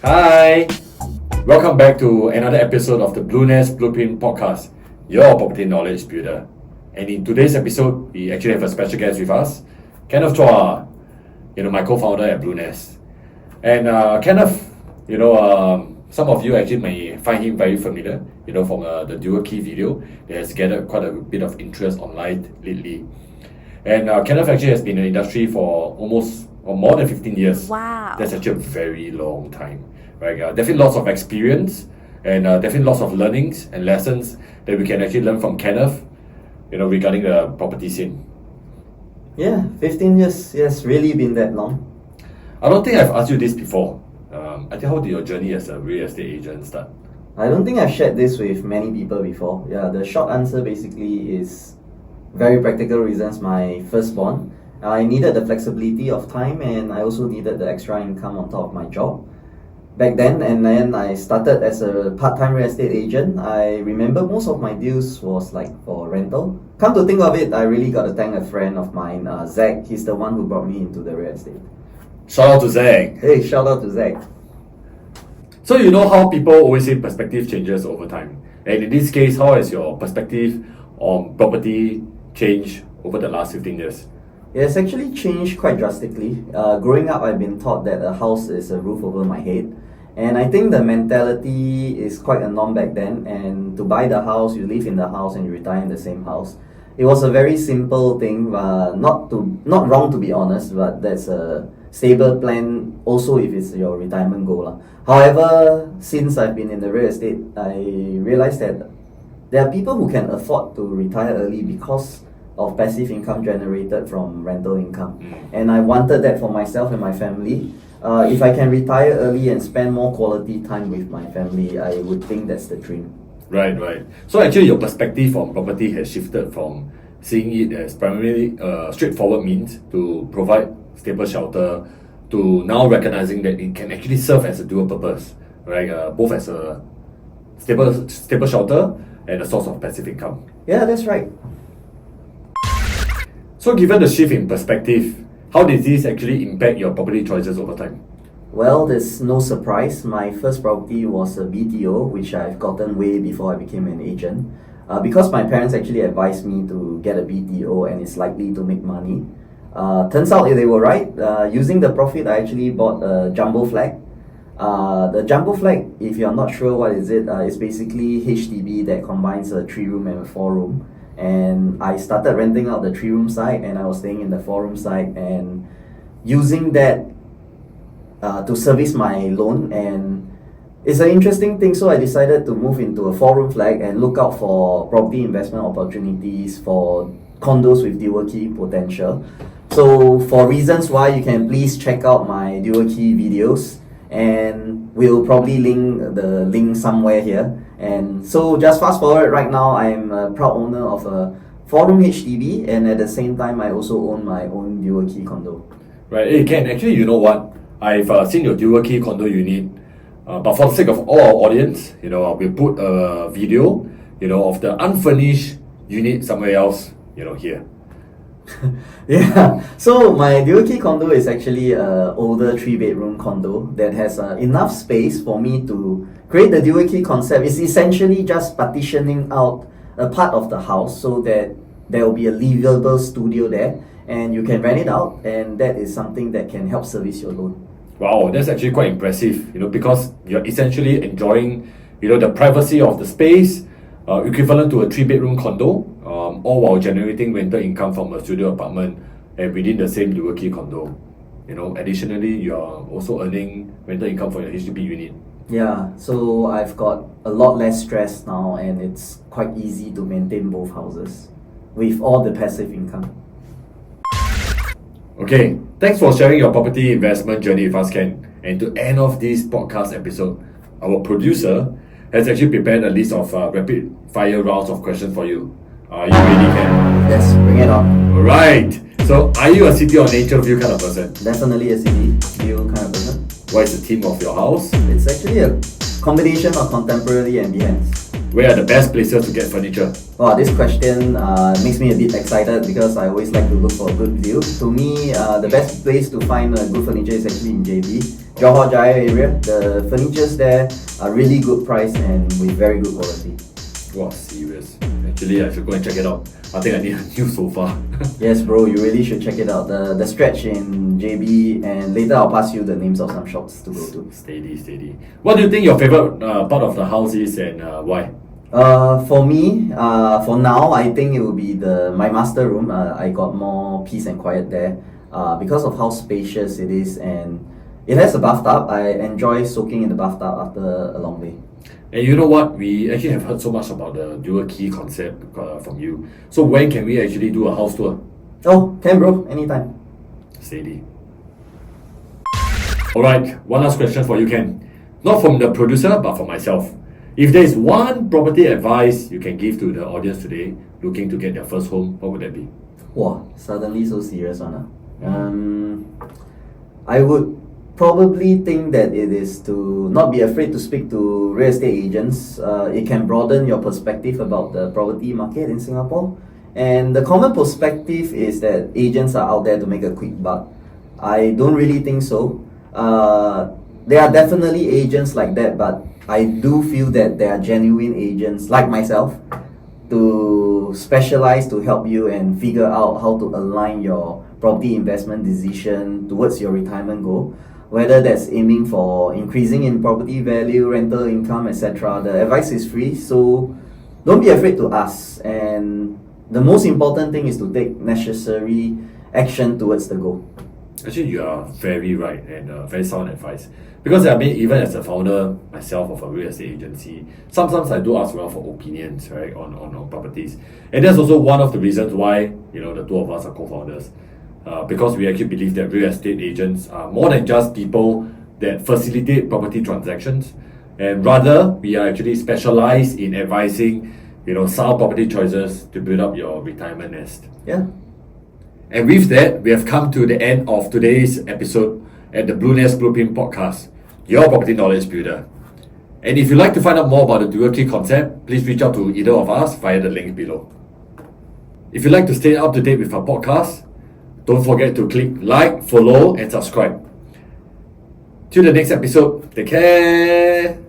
Hi! Welcome back to another episode of the Bluenest Blueprint Podcast, your property knowledge builder. And in today's episode, we actually have a special guest with us, Kenneth Chua, my co-founder at Bluenest. And Kenneth, some of you actually may find him very familiar, from the dual key video that has gathered quite a bit of interest online lately. And Kenneth actually has been in the industry for more than 15 years. Wow. That's actually a very long time, right? Definitely lots of experience and definitely lots of learnings and lessons that we can actually learn from Kenneth, regarding the property scene. Yeah, 15 years. Yes, really been that long. I don't think I've asked you this before. I think how did your journey as a real estate agent start? I don't think I've shared this with many people before. Yeah, the short answer basically is very practical reasons. My firstborn, I needed the flexibility of time and I also needed the extra income on top of my job back then. And then I started as a part-time real estate agent. I remember most of my deals was like for rental. Come to think of it, I really got to thank a friend of mine, Zach. He's the one who brought me into the real estate. Shout out to Zach. Hey, shout out to Zach. So you know how people always say perspective changes over time. And in this case, how has your perspective on property changed over the last 15 years? It's actually changed quite drastically. Growing up, I've been taught that a house is a roof over my head. And I think the mentality is quite a norm back then. And to buy the house, you live in the house and you retire in the same house. It was a very simple thing, not wrong to be honest, but that's a stable plan also if it's your retirement goal. However, since I've been in the real estate, I realized that there are people who can afford to retire early because of passive income generated from rental income. And I wanted that for myself and my family. If I can retire early and spend more quality time with my family, I would think that's the dream. Right. So actually your perspective on property has shifted from seeing it as primarily a straightforward means to provide stable shelter to now recognizing that it can actually serve as a dual purpose, right? Both as a stable shelter and a source of passive income. Yeah, that's right. So given the shift in perspective, how did this actually impact your property choices over time? Well, there's no surprise. My first property was a BTO, which I've gotten way before I became an agent. Because my parents actually advised me to get a BTO and it's likely to make money. Turns out they were right. Using the profit, I actually bought a jumbo flat. The jumbo flat, if you're not sure what is it, it's basically HDB that combines a 3-room and a 4-room. And I started renting out the 3-room side and I was staying in the 4-room side and using that to service my loan. And it's an interesting thing, so I decided to move into a 4-room flat and look out for property investment opportunities for condos with dual key potential. So for reasons why, you can please check out my dual key videos and we'll probably link the link somewhere here. And so just fast forward, right now I'm a proud owner of a 4-room HDB and at the same time I also own my own dual key condo. Right, hey Ken, actually you know what? I've seen your dual key condo unit, but for the sake of all our audience, we'll put a video, of the unfurnished unit somewhere else, here. Yeah, so my dual key condo is actually an older 3-bedroom condo that has enough space for me to create the dual key concept. It's essentially just partitioning out a part of the house so that there will be a livable studio there and you can rent it out, and that is something that can help service your loan. Wow, that's actually quite impressive, because you're essentially enjoying, the privacy of the space, equivalent to a 3-bedroom condo, all while generating rental income from a studio apartment and within the same dual key condo. Additionally, you are also earning rental income for your HDB unit. Yeah, so I've got a lot less stress now and it's quite easy to maintain both houses with all the passive income. Okay, thanks for sharing your property investment journey with us, Ken. And to end off this podcast episode, our producer has actually prepared a list of rapid fire rounds of questions for you. Are you ready, Ken? Yes, bring it on. Alright, so are you a city or nature view kind of person? Definitely a city view kind of person. What is the theme of your house? It's actually a combination of contemporary and Behance. where are the best places to get furniture? Wow, this question makes me a bit excited because I always like to look for a good deal. To me, the best place to find good furniture is actually in JB, Johor Jaya area. The furnitures there are really good price and with very good quality. Wow, serious. Actually, I should go and check it out. I think I need a new sofa. Yes, bro, you really should check it out. The stretch in JB, and later I'll pass you the names of some shops to go to. Steady. What do you think your favorite part of the house is, and why? For me, for now, I think it will be my master room. I got more peace and quiet there because of how spacious it is, and it has a bathtub. I enjoy soaking in the bathtub after a long day. And you know what? We actually have heard so much about the dual key concept from you. So when can we actually do a house tour? Oh, can bro, anytime. Steady. Alright, one last question for you, Ken. Not from the producer, but for myself. If there is one property advice you can give to the audience today looking to get their first home, what would that be? Wow, suddenly so serious one. I would probably think that it is to not be afraid to speak to real estate agents. It can broaden your perspective about the property market in Singapore. And the common perspective is that agents are out there to make a quick buck. I don't really think so. There are definitely agents like that, but I do feel that there are genuine agents like myself to specialize to help you and figure out how to align your property investment decision towards your retirement goal. Whether that's aiming for increasing in property value, rental income, etc. The advice is free, so don't be afraid to ask. And the most important thing is to take necessary action towards the goal. Actually, you are very right and very sound advice. Because I mean, even as a founder myself of a real estate agency, sometimes I do ask around for opinions, right, on properties. And that's also one of the reasons why, the two of us are co-founders. Because we actually believe that real estate agents are more than just people that facilitate property transactions, and rather we are actually specialized in advising, sound property choices to build up your retirement nest. Yeah. And with that, we have come to the end of today's episode at the Bluenest Blueprint Podcast, your property knowledge builder. And if you'd like to find out more about the dual key concept, please reach out to either of us via the link below. If you'd like to stay up to date with our podcast, don't forget to click like, follow, and subscribe. Till the next episode, take care.